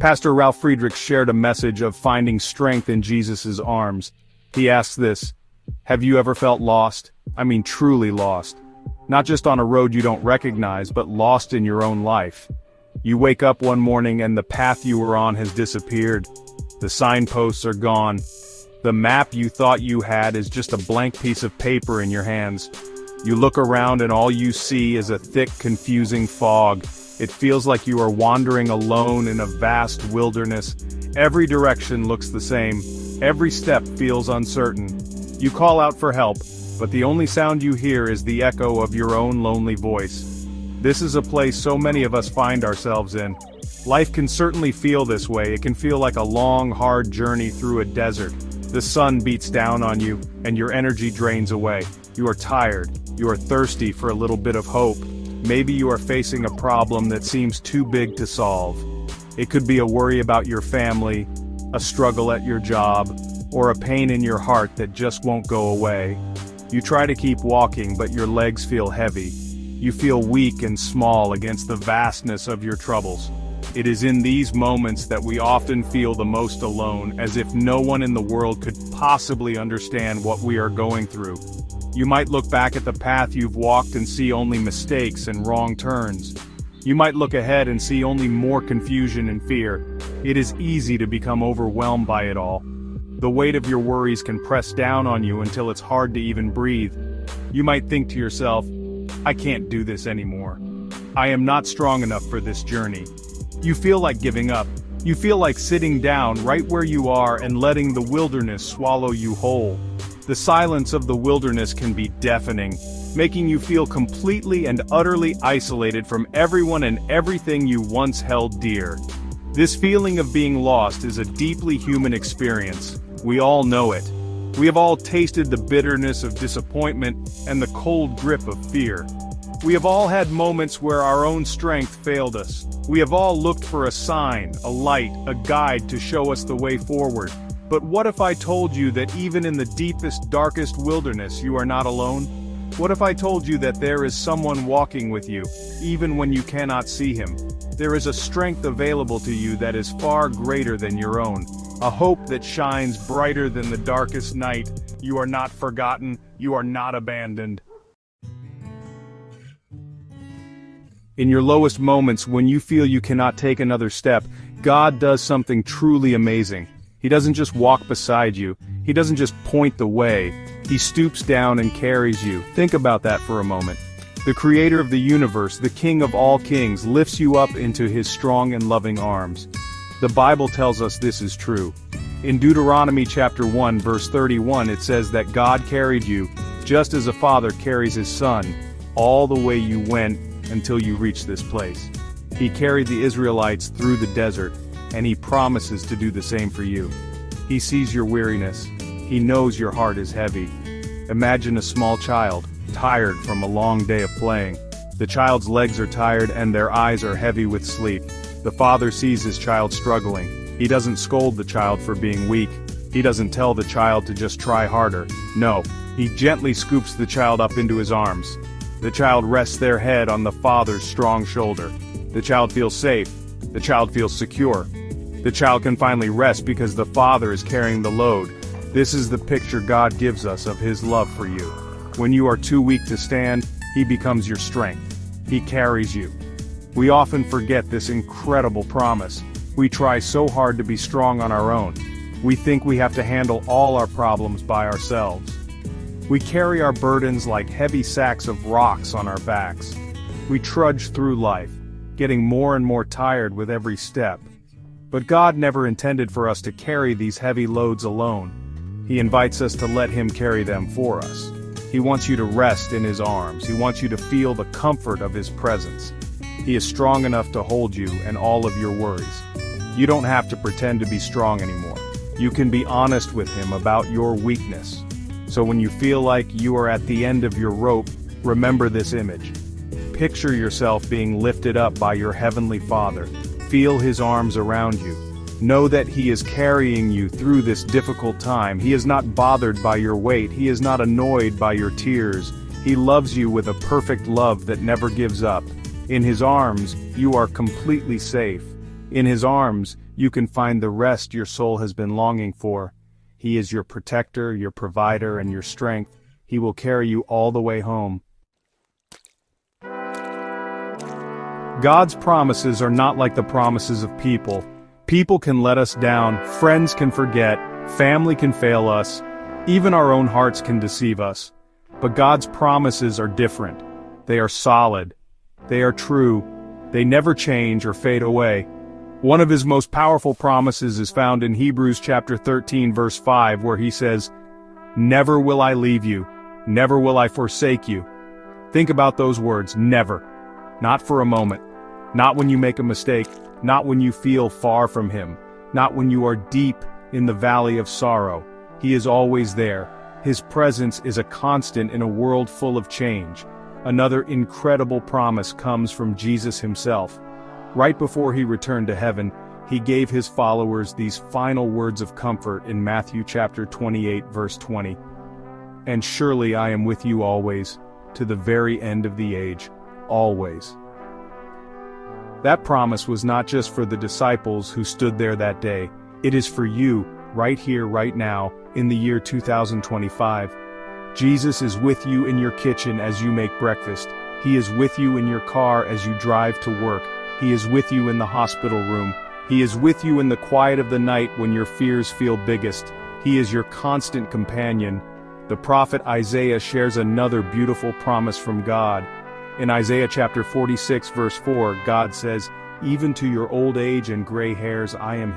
Pastor Ralf Friedrichs shared a message of finding strength in Jesus' arms. He asks this: have you ever felt lost? I mean truly lost. Not just on a road you don't recognize, but lost in your own life. You wake up one morning and the path you were on has disappeared. The signposts are gone. The map you thought you had is just a blank piece of paper in your hands. You look around and all you see is a thick, confusing fog. It feels like you are wandering alone in a vast wilderness. Every direction looks the same. Every step feels uncertain. You call out for help, but the only sound you hear is the echo of your own lonely voice. This is a place so many of us find ourselves in. Life can certainly feel this way. It can feel like a long, hard journey through a desert. The sun beats down on you, and your energy drains away. You are tired. You are thirsty for a little bit of hope. Maybe you are facing a problem that seems too big to solve. It could be a worry about your family, a struggle at your job, or a pain in your heart that just won't go away. You try to keep walking, but your legs feel heavy. You feel weak and small against the vastness of your troubles. It is in these moments that we often feel the most alone, as if no one in the world could possibly understand what we are going through. You might look back at the path you've walked and see only mistakes and wrong turns. You might look ahead and see only more confusion and fear. It is easy to become overwhelmed by it all. The weight of your worries can press down on you until it's hard to even breathe. You might think to yourself, I can't do this anymore. I am not strong enough for this journey. You feel like giving up. You feel like sitting down right where you are and letting the wilderness swallow you whole. The silence of the wilderness can be deafening, making you feel completely and utterly isolated from everyone and everything you once held dear. This feeling of being lost is a deeply human experience. We all know it. We have all tasted the bitterness of disappointment and the cold grip of fear. We have all had moments where our own strength failed us. We have all looked for a sign, a light, a guide to show us the way forward. But what if I told you that even in the deepest, darkest wilderness you are not alone? What if I told you that there is someone walking with you, even when you cannot see him? There is a strength available to you that is far greater than your own, a hope that shines brighter than the darkest night. You are not forgotten, you are not abandoned. In your lowest moments, when you feel you cannot take another step, God does something truly amazing. He doesn't just walk beside you. He doesn't just point the way. He stoops down and carries you. Think about that for a moment. The creator of the universe, the king of all kings, lifts you up into his strong and loving arms. The Bible tells us this is true. In Deuteronomy chapter 1 verse 31 it says that God carried you, just as a father carries his son, all the way you went until you reached this place. He carried the Israelites through the desert, and he promises to do the same for you. He sees your weariness. He knows your heart is heavy. Imagine a small child, tired from a long day of playing. The child's legs are tired and their eyes are heavy with sleep. The father sees his child struggling. He doesn't scold the child for being weak. He doesn't tell the child to just try harder. No, he gently scoops the child up into his arms. The child rests their head on the father's strong shoulder. The child feels safe. The child feels secure. The child can finally rest because the father is carrying the load. This is the picture God gives us of his love for you. When you are too weak to stand, he becomes your strength. He carries you. We often forget this incredible promise. We try so hard to be strong on our own. We think we have to handle all our problems by ourselves. We carry our burdens like heavy sacks of rocks on our backs. We trudge through life, getting more and more tired with every step. But God never intended for us to carry these heavy loads alone. He invites us to let him carry them for us. He wants you to rest in his arms. He wants you to feel the comfort of his presence. He is strong enough to hold you and all of your worries. You don't have to pretend to be strong anymore. You can be honest with him about your weakness. So when you feel like you are at the end of your rope, remember this image. Picture yourself being lifted up by your heavenly Father. Feel his arms around you. Know that he is carrying you through this difficult time. He is not bothered by your weight. He is not annoyed by your tears. He loves you with a perfect love that never gives up. In his arms, you are completely safe. In his arms, you can find the rest your soul has been longing for. He is your protector, your provider, and your strength. He will carry you all the way home. God's promises are not like the promises of people. People can let us down, friends can forget, family can fail us, even our own hearts can deceive us. But God's promises are different. They are solid. They are true. They never change or fade away. One of his most powerful promises is found in Hebrews chapter 13 verse 5, where he says, "Never will I leave you, never will I forsake you." Think about those words, never. Not for a moment. Not when you make a mistake, not when you feel far from him, not when you are deep in the valley of sorrow. He is always there. His presence is a constant in a world full of change. Another incredible promise comes from Jesus himself. Right before he returned to heaven, he gave his followers these final words of comfort in Matthew chapter 28 verse 20. "And surely I am with you always, to the very end of the age, always." That promise was not just for the disciples who stood there that day. It is for you, right here, right now, in the year 2025. Jesus is with you in your kitchen as you make breakfast. He is with you in your car as you drive to work. He is with you in the hospital room. He is with you in the quiet of the night when your fears feel biggest. He is your constant companion. The prophet Isaiah shares another beautiful promise from God. In Isaiah chapter 46 verse 4, God says, "Even to your old age and gray hairs I am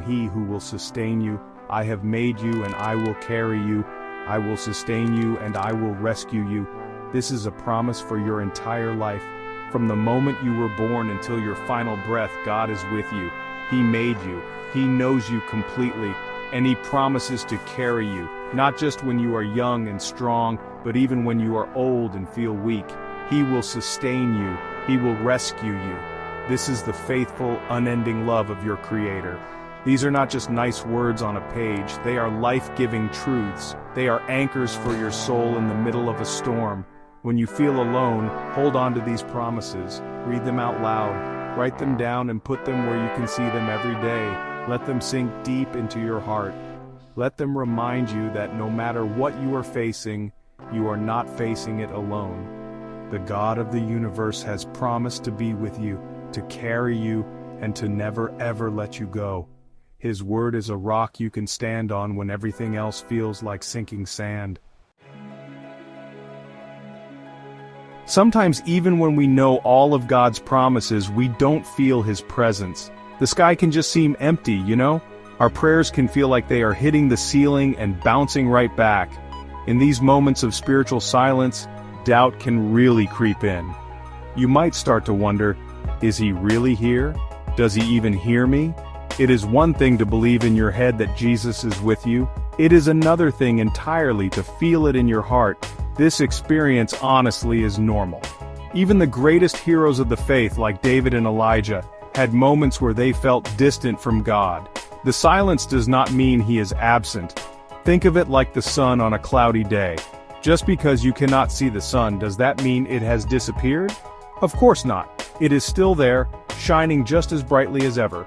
he who will sustain you. I have made you and I will carry you. I will sustain you and I will rescue you." This is a promise for your entire life. From the moment you were born until your final breath, God is with you. He made you. He knows you completely. And he promises to carry you, not just when you are young and strong, but even when you are old and feel weak. He will sustain you. He will rescue you. This is the faithful, unending love of your Creator. These are not just nice words on a page, they are life-giving truths. They are anchors for your soul in the middle of a storm. When you feel alone, hold on to these promises. Read them out loud. Write them down and put them where you can see them every day. Let them sink deep into your heart. Let them remind you that no matter what you are facing, you are not facing it alone. The God of the universe has promised to be with you, to carry you, and to never ever let you go. His word is a rock you can stand on when everything else feels like sinking sand. Sometimes even when we know all of God's promises, we don't feel his presence. The sky can just seem empty, you know? Our prayers can feel like they are hitting the ceiling and bouncing right back. In these moments of spiritual silence, doubt can really creep in. You might start to wonder, is he really here? Does he even hear me? It is one thing to believe in your head that Jesus is with you. It is another thing entirely to feel it in your heart. This experience honestly is normal. Even the greatest heroes of the faith like David and Elijah had moments where they felt distant from God. The silence does not mean he is absent. Think of it like the sun on a cloudy day. Just because you cannot see the sun, does that mean it has disappeared? Of course not. It is still there, shining just as brightly as ever.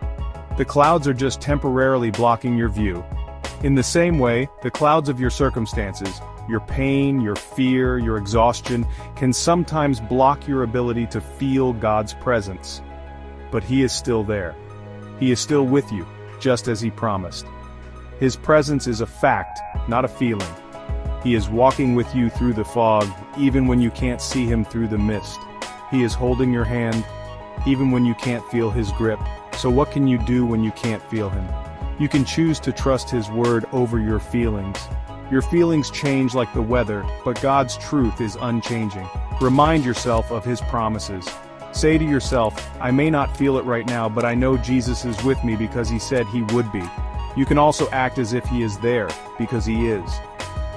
The clouds are just temporarily blocking your view. In the same way, the clouds of your circumstances, your pain, your fear, your exhaustion, can sometimes block your ability to feel God's presence. But he is still there. He is still with you, just as he promised. His presence is a fact, not a feeling. He is walking with you through the fog, even when you can't see him through the mist. He is holding your hand, even when you can't feel his grip. So what can you do when you can't feel him? You can choose to trust his word over your feelings. Your feelings change like the weather, but God's truth is unchanging. Remind yourself of his promises. Say to yourself, I may not feel it right now, but I know Jesus is with me because he said he would be. You can also act as if he is there, because he is.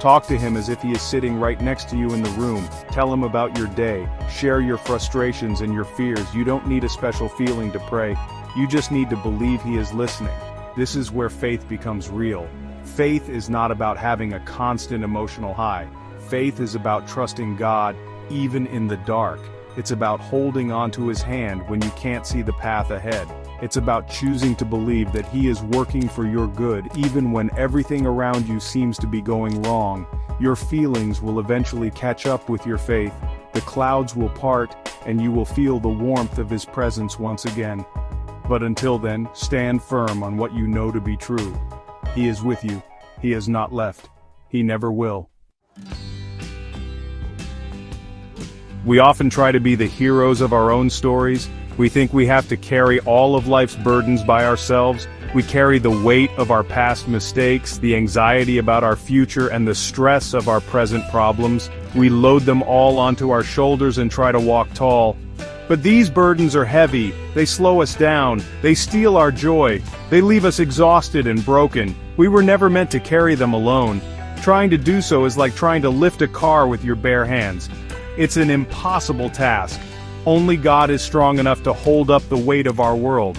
Talk to him as if he is sitting right next to you in the room. Tell him about your day. Share your frustrations and your fears. You don't need a special feeling to pray. You just need to believe he is listening. This is where faith becomes real. Faith is not about having a constant emotional high. Faith is about trusting God, even in the dark. It's about holding onto his hand when you can't see the path ahead. It's about choosing to believe that He is working for your good even when everything around you seems to be going wrong. Your feelings will eventually catch up with your faith, the clouds will part, and you will feel the warmth of His presence once again. But until then, stand firm on what you know to be true. He is with you. He has not left. He never will. We often try to be the heroes of our own stories. We think we have to carry all of life's burdens by ourselves. We carry the weight of our past mistakes, the anxiety about our future, and the stress of our present problems. We load them all onto our shoulders and try to walk tall. But these burdens are heavy. They slow us down. They steal our joy. They leave us exhausted and broken. We were never meant to carry them alone. Trying to do so is like trying to lift a car with your bare hands. It's an impossible task. Only God is strong enough to hold up the weight of our world.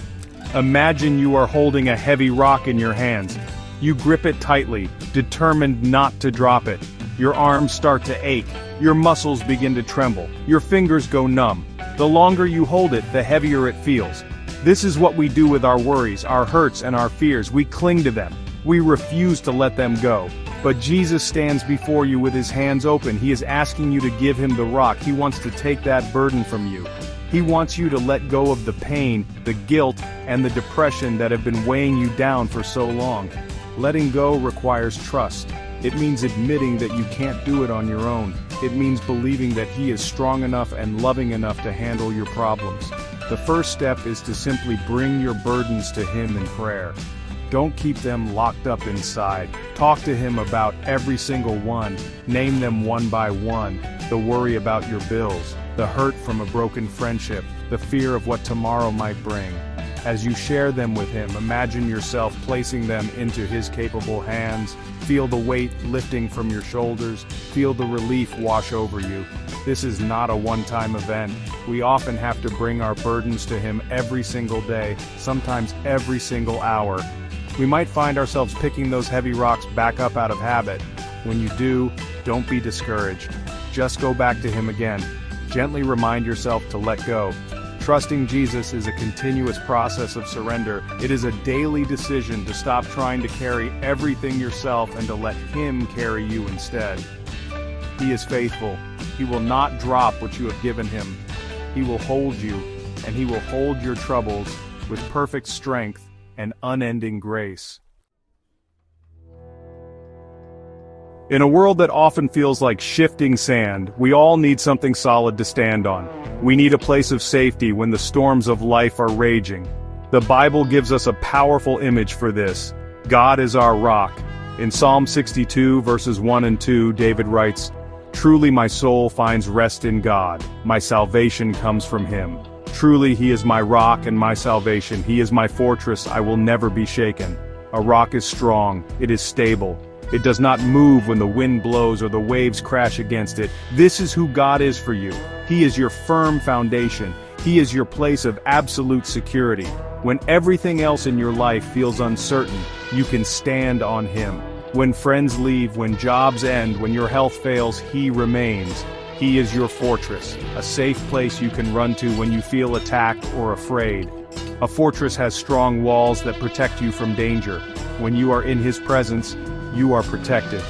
Imagine you are holding a heavy rock in your hands. You grip it tightly, determined not to drop it. Your arms start to ache. Your muscles begin to tremble. Your fingers go numb. The longer you hold it, the heavier it feels. This is what we do with our worries, our hurts, and our fears. We cling to them. We refuse to let them go. But Jesus stands before you with His hands open. He is asking you to give Him the rock. He wants to take that burden from you. He wants you to let go of the pain, the guilt, and the depression that have been weighing you down for so long. Letting go requires trust. It means admitting that you can't do it on your own. It means believing that He is strong enough and loving enough to handle your problems. The first step is to simply bring your burdens to Him in prayer. Don't keep them locked up inside. Talk to Him about every single one. Name them one by one. The worry about your bills, the hurt from a broken friendship, the fear of what tomorrow might bring. As you share them with Him, imagine yourself placing them into His capable hands. Feel the weight lifting from your shoulders. Feel the relief wash over you. This is not a one-time event. We often have to bring our burdens to Him every single day, sometimes every single hour. We might find ourselves picking those heavy rocks back up out of habit. When you do, don't be discouraged. Just go back to Him again. Gently remind yourself to let go. Trusting Jesus is a continuous process of surrender. It is a daily decision to stop trying to carry everything yourself and to let Him carry you instead. He is faithful. He will not drop what you have given Him. He will hold you, and He will hold your troubles with perfect strength and unending grace. In a world that often feels like shifting sand, we all need something solid to stand on. We need a place of safety when the storms of life are raging. The Bible gives us a powerful image for this. God is our rock. In Psalm 62, verses 1 and 2, David writes, "Truly my soul finds rest in God. My salvation comes from Him. Truly He is my rock and my salvation. He is my fortress. I will never be shaken." A rock is strong. It is stable. It does not move when the wind blows or the waves crash against it. This is who God is for you. He is your firm foundation. He is your place of absolute security. When everything else in your life feels uncertain, you can stand on Him. When friends leave, when jobs end, when your health fails, He remains. He is your fortress, a safe place you can run to when you feel attacked or afraid. A fortress has strong walls that protect you from danger. When you are in His presence, you are protected.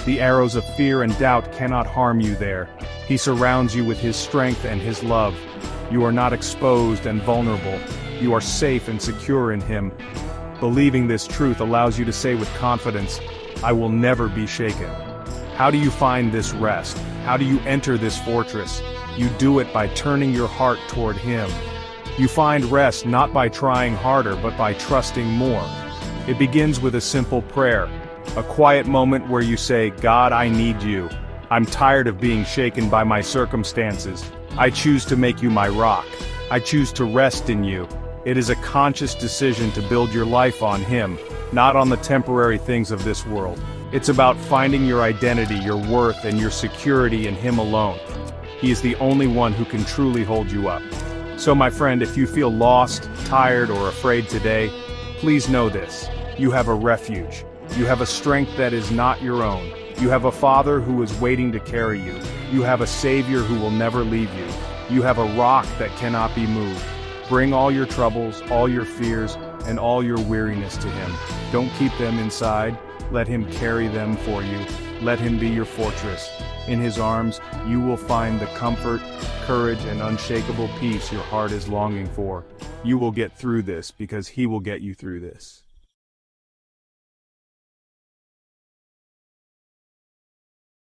The arrows of fear and doubt cannot harm you there. He surrounds you with His strength and His love. You are not exposed and vulnerable. You are safe and secure in Him. Believing this truth allows you to say with confidence, "I will never be shaken." How do you find this rest? How do you enter this fortress? You do it by turning your heart toward Him. You find rest not by trying harder, but by trusting more. It begins with a simple prayer, a quiet moment where you say, "God, I need you. I'm tired of being shaken by my circumstances. I choose to make you my rock. I choose to rest in you." It is a conscious decision to build your life on Him, not on the temporary things of this world. It's about finding your identity, your worth, and your security in Him alone. He is the only one who can truly hold you up. So my friend, if you feel lost, tired, or afraid today, please know this. You have a refuge. You have a strength that is not your own. You have a Father who is waiting to carry you. You have a Savior who will never leave you. You have a rock that cannot be moved. Bring all your troubles, all your fears, and all your weariness to him. Don't keep them inside. Let him carry them for you. Let him be your fortress. In his arms, you will find the comfort, courage, and unshakable peace your heart is longing for. You will get through this because he will get you through this.